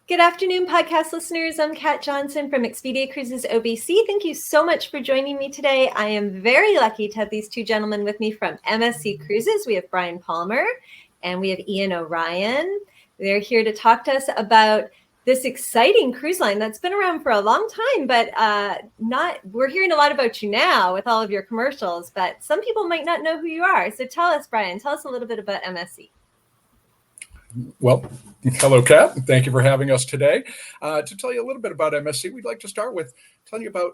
Good afternoon, podcast listeners. I'm Kat Johnson from Expedia Cruises OBC. Thank you so much for joining me today. I am very lucky to have these two gentlemen with me from MSC Cruises. We have Brian Palmer and we have Ian O'Ryan. They're here to talk to us about this exciting cruise line that's been around for a long time, but we're hearing a lot about you now with all of your commercials, but some people might not know who you are. So tell us, Brian, tell us a little bit about MSC. Well, hello, Kat. Thank you for having us today. To tell you a little bit about MSC, we'd like to start with telling you about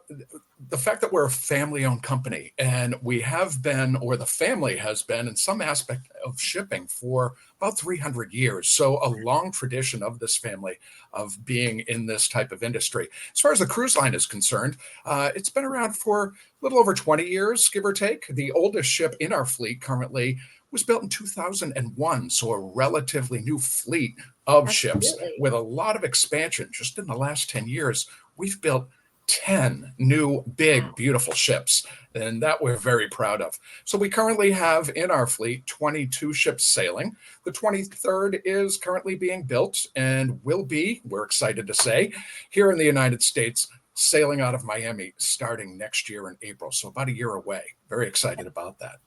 the fact that we're a family-owned company, and we have been, or the family has been, in some aspect of shipping for about 300 years. So a long tradition of this family of being in this type of industry. As far as the cruise line is concerned, it's been around for a little over 20 years, give or take. The oldest ship in our fleet currently was built in 2001, so a relatively new fleet of ships with a lot of expansion. Just in the last 10 years, we've built 10 new, big, beautiful ships, and that we're very proud of. So we currently have in our fleet 22 ships sailing. The 23rd is currently being built and will be, we're excited to say, here in the United States, sailing out of Miami starting next year in April, so about a year away. Very excited about that.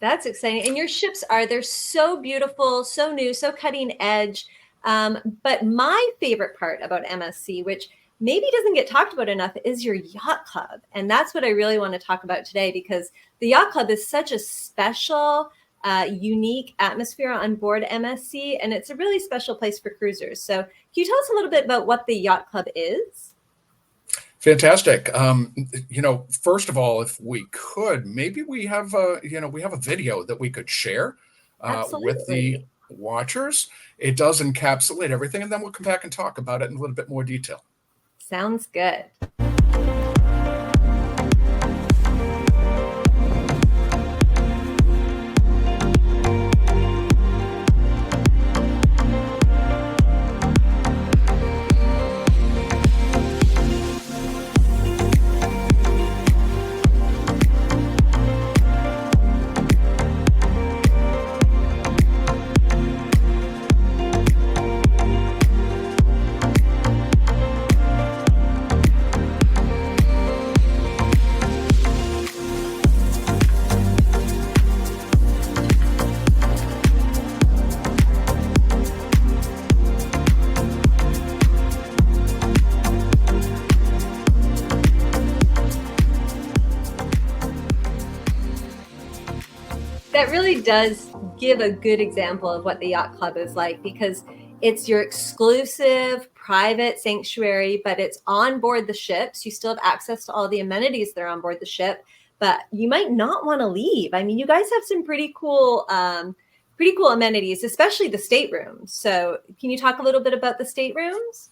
That's exciting. And your ships they're so beautiful, so new, so cutting edge. But my favorite part about MSC, which maybe doesn't get talked about enough, is your Yacht Club. And that's what I really want to talk about today, because the Yacht Club is such a special, unique atmosphere on board MSC. And it's a really special place for cruisers. So can you tell us a little bit about what the Yacht Club is? Fantastic. First of all, if we could, maybe we have a video that we could share with the watchers. It does encapsulate everything, and then we'll come back and talk about it in a little bit more detail. Sounds good. That really does give a good example of what the Yacht Club is like, because it's your exclusive private sanctuary, but it's on board the ships. You still have access to all the amenities that are on board the ship, but you might not want to leave. I mean, you guys have some pretty cool amenities, especially the staterooms. So can you talk a little bit about the staterooms?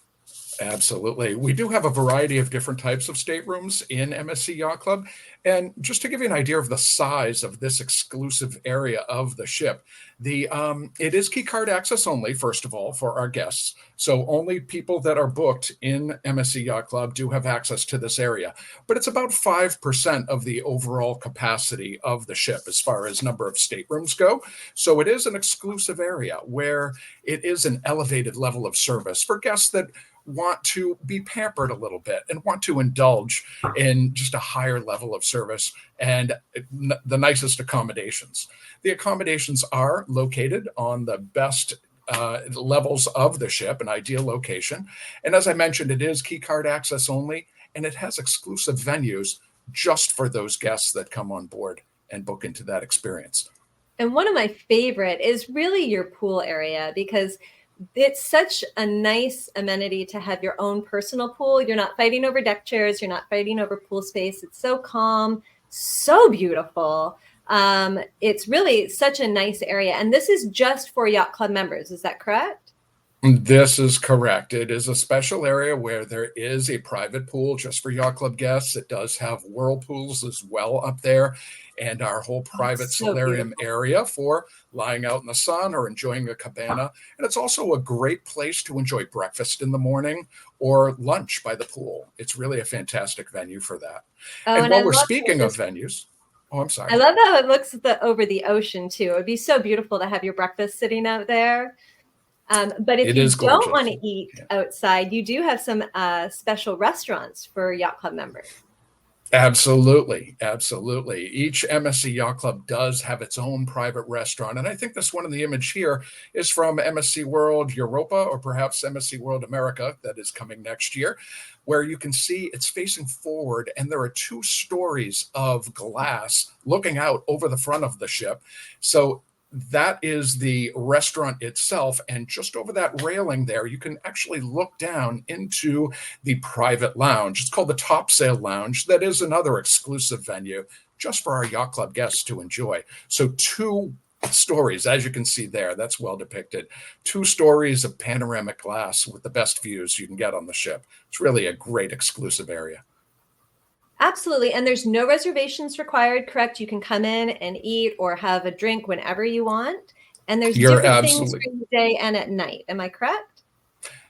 Absolutely. We do have a variety of different types of staterooms in MSC Yacht Club. And just to give you an idea of the size of this exclusive area of the ship, it is key card access only, first of all, for our guests. So only people that are booked in MSC Yacht Club do have access to this area. But it's about 5% of the overall capacity of the ship as far as number of staterooms go. So it is an exclusive area where it is an elevated level of service for guests that want to be pampered a little bit and want to indulge in just a higher level of service and the nicest accommodations. The accommodations are located on the best levels of the ship, an ideal location. And as I mentioned, it is key card access only, and it has exclusive venues just for those guests that come on board and book into that experience. And one of my favorite is really your pool area, because it's such a nice amenity to have your own personal pool. You're not fighting over deck chairs. You're not fighting over pool space. It's so calm, so beautiful. It's really such a nice area. And this is just for Yacht Club members. Is that correct? This is correct. It is a special area where there is a private pool just for Yacht Club guests. It does have whirlpools as well up there, and our whole private solarium area for lying out in the sun or enjoying a cabana. And it's also a great place to enjoy breakfast in the morning or lunch by the pool. It's really a fantastic venue for that. And while we're speaking of venues, I'm sorry. I love how it looks over the ocean too. It would be so beautiful to have your breakfast sitting out there. But if It you is don't want gorgeous. to eat Yeah. outside, you do have some special restaurants for Yacht Club members. Absolutely, absolutely. Each MSC Yacht Club does have its own private restaurant, and I think this one in the image here is from MSC World Europa, or perhaps MSC World America, that is coming next year, where you can see it's facing forward, and there are 2 stories of glass looking out over the front of the ship. So that is the restaurant itself, and just over that railing there, you can actually look down into the private lounge. It's called the Top Sail Lounge. That is another exclusive venue just for our yacht club guests to enjoy. So 2 stories, as you can see there, that's well depicted. 2 stories of panoramic glass with the best views you can get on the ship. It's really a great exclusive area. Absolutely. And there's no reservations required, correct? You can come in and eat or have a drink whenever you want. And there's You're different things absolutely during the day and at night. Am I correct?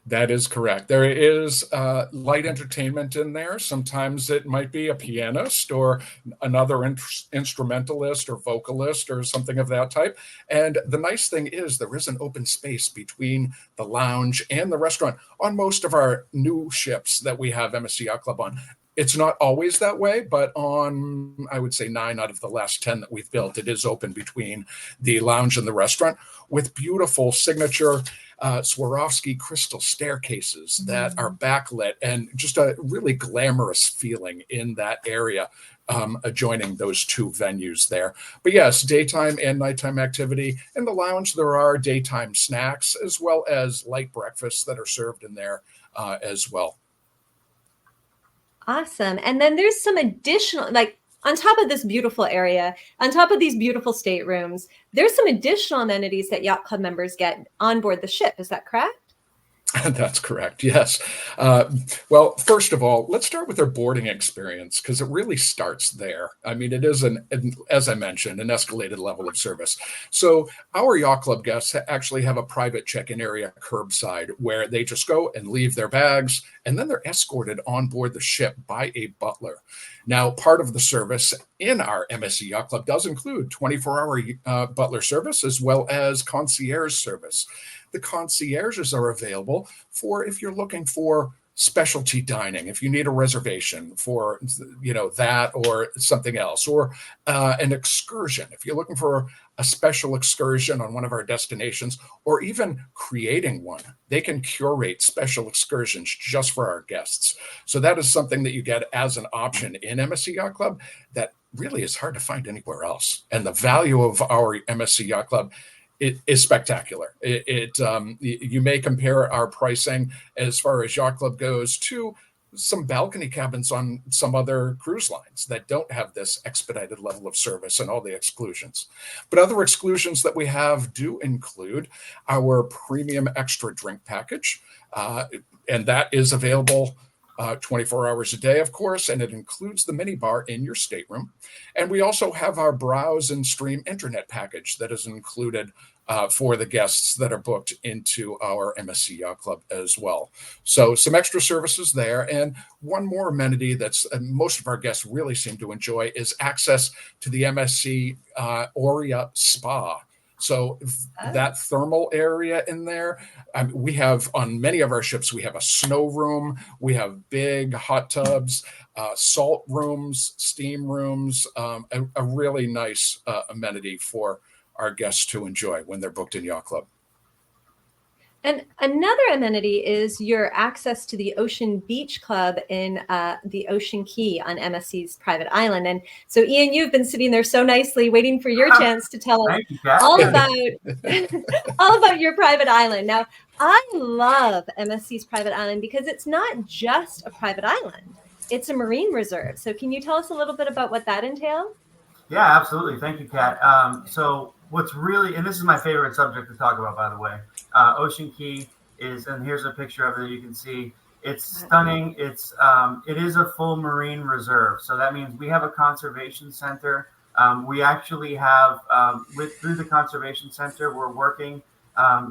That is correct. There is light entertainment in there. Sometimes it might be a pianist or another instrumentalist or vocalist or something of that type. And the nice thing is there is an open space between the lounge and the restaurant on most of our new ships that we have MSC Yacht Club on. It's not always that way, but on, I would say, 9 out of the last 10 that we've built, it is open between the lounge and the restaurant with beautiful signature Swarovski crystal staircases that are backlit and just a really glamorous feeling in that area, adjoining those 2 venues there. But yes, daytime and nighttime activity. In the lounge, there are daytime snacks as well as light breakfasts that are served in there as well. Awesome. And then there's some additional, like on top of this beautiful area, on top of these beautiful staterooms, there's some additional amenities that Yacht Club members get on board the ship. Is that correct? That's correct. Yes. Well, first of all, let's start with their boarding experience because it really starts there. I mean, it is as I mentioned, an escalated level of service. So our yacht club guests actually have a private check-in area curbside where they just go and leave their bags, and then they're escorted on board the ship by a butler. Now, part of the service in our MSC Yacht Club does include 24-hour butler service as well as concierge service. The concierges are available for if you're looking for specialty dining, if you need a reservation for that or something else, or an excursion, if you're looking for a special excursion on one of our destinations, or even creating one, they can curate special excursions just for our guests. So that is something that you get as an option in MSC Yacht Club that really is hard to find anywhere else. And the value of our MSC Yacht Club, it is spectacular. You may compare our pricing as far as Yacht Club goes to some balcony cabins on some other cruise lines that don't have this expedited level of service and all the exclusions. But other exclusions that we have do include our premium extra drink package, and that is available 24 hours a day, of course, and it includes the mini bar in your stateroom. And we also have our browse and stream internet package that is included for the guests that are booked into our MSC Yacht Club as well. So some extra services there. And one more amenity that's most of our guests really seem to enjoy is access to the MSC Aurea Spa. So that thermal area in there, we have on many of our ships, we have a snow room, we have big hot tubs, salt rooms, steam rooms, a really nice amenity for our guests to enjoy when they're booked in Yacht Club. And another amenity is your access to the Ocean Beach Club in the Ocean Key on MSC's private island. And so, Ian, you've been sitting there so nicely waiting for your chance to tell us all about your private island. Now, I love MSC's private island because it's not just a private island. It's a marine reserve. So can you tell us a little bit about what that entails? Yeah, absolutely. Thank you, Kat. So what's really, and this is my favorite subject to talk about, by the way, Ocean Key is, and here's a picture of it you can see. It's stunning. It is a full marine reserve. So that means we have a conservation center. We actually have, through the conservation center, we're working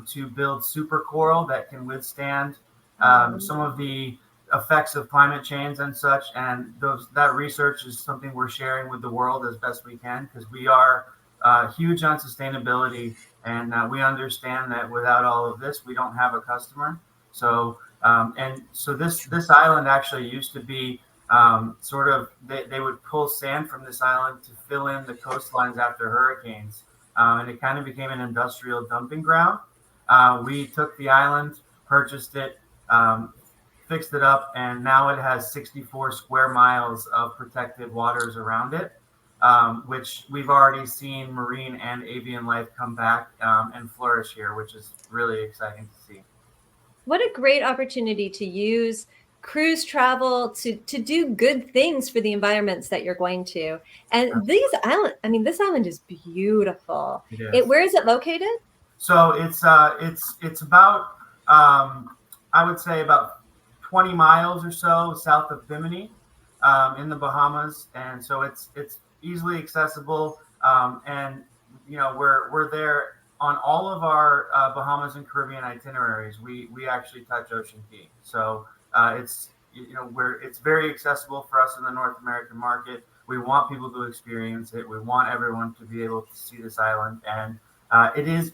to build super coral that can withstand some of the effects of climate change and such, and that research is something we're sharing with the world as best we can, because we are huge on sustainability, and we understand that without all of this, we don't have a customer. So this island actually used to be sort of they would pull sand from this island to fill in the coastlines after hurricanes, and it kind of became an industrial dumping ground. We took the island, purchased it, fixed it up, and now it has 64 square miles of protected waters around it, which we've already seen marine and avian life come back and flourish here, which is really exciting to see. What a great opportunity to use cruise travel to do good things for the environments that you're going to. And this island is beautiful. Where is it located? So it's about I would say about 20 miles or so south of Bimini in the Bahamas, and so it's easily accessible. And we're there on all of our Bahamas and Caribbean itineraries. We actually touch Ocean Key, so it's very accessible for us in the North American market. We want people to experience it. We want everyone to be able to see this island, and it is,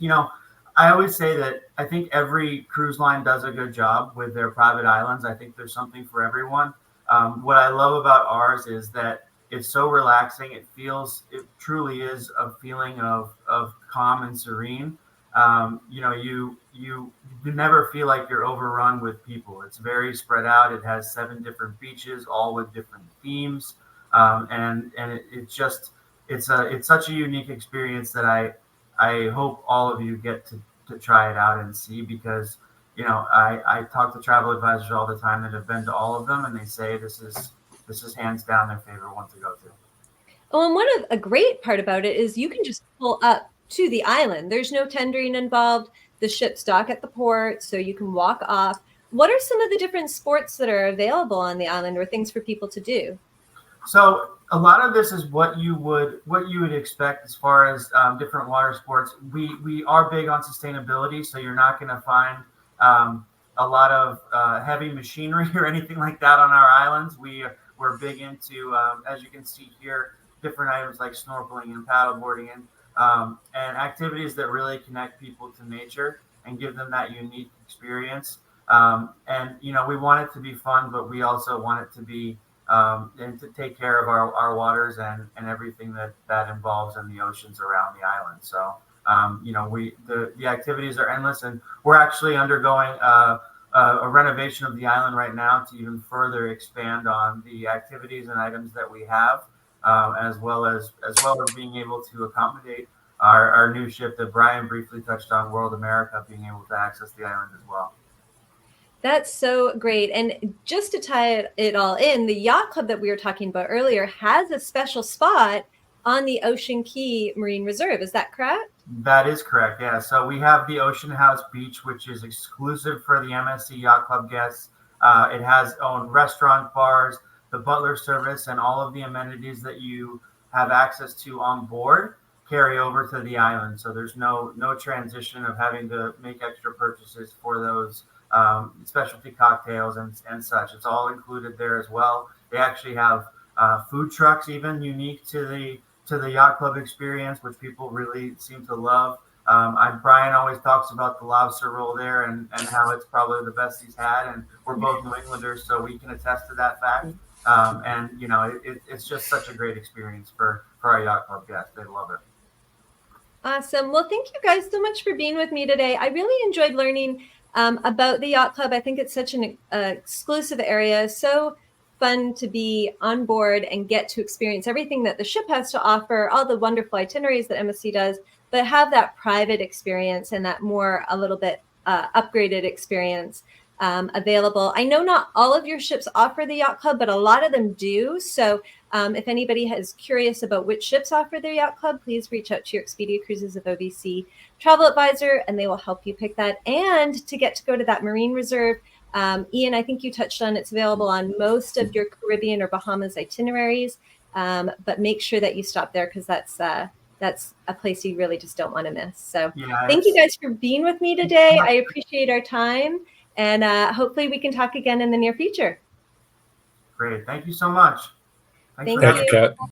I always say that I think every cruise line does a good job with their private islands. I think there's something for everyone. What I love about ours is that it's so relaxing. It truly is a feeling of calm and serene. You never feel like you're overrun with people. It's very spread out. It has 7 different beaches, all with different themes, and it's such a unique experience that I hope all of you get to try it out and see, because I talk to travel advisors all the time that have been to all of them, and they say this is hands down their favorite one to go to. Oh, and a great part about it is you can just pull up to the island. There's no tendering involved. The ships dock at the port, so you can walk off. What are some of the different sports that are available on the island, or things for people to do? So a lot of this is what you would expect as far as different water sports. We are big on sustainability, so you're not going to find a lot of heavy machinery or anything like that on our islands. We're big into, as you can see here, different items like snorkeling and paddleboarding and activities that really connect people to nature and give them that unique experience. And we want it to be fun, but we also want it to be and to take care of our waters and everything that involves in the oceans around the island. So the activities are endless, and we're actually undergoing a renovation of the island right now to even further expand on the activities and items that we have, as well as being able to accommodate our new ship that Brian briefly touched on, World America, being able to access the island as well. That's so great. And just to tie it all in, the Yacht Club that we were talking about earlier has a special spot on the Ocean Key Marine Reserve. Is that correct? That is correct, yeah. So we have the Ocean House Beach, which is exclusive for the MSC Yacht Club guests. It has its own restaurant, bars, the butler service, and all of the amenities that you have access to on board carry over to the island. So there's no transition of having to make extra purchases for those specialty cocktails and such. It's all included there as well. They actually have food trucks, even unique to the Yacht Club experience, which people really seem to love. Brian always talks about the lobster roll there and how it's probably the best he's had. And we're both New Englanders, so we can attest to that fact. And it's just such a great experience for our Yacht Club guests. They love it. Awesome. Well, thank you guys so much for being with me today. I really enjoyed learning about the Yacht Club. I think it's such an exclusive area. So fun to be on board and get to experience everything that the ship has to offer, all the wonderful itineraries that MSC does, but have that private experience and that a little bit upgraded experience available. I know not all of your ships offer the Yacht Club, but a lot of them do. So if anybody is curious about which ships offer their Yacht Club, please reach out to your Expedia Cruises of OBC travel advisor, and they will help you pick that. And to get to go to that Marine Reserve, Ian, I think you touched on it's available on most of your Caribbean or Bahamas itineraries, but make sure that you stop there, because that's a place you really just don't want to miss. So thank you guys for being with me today. I appreciate our time, and hopefully we can talk again in the near future. Great. Thank you so much. Thank you, Kat.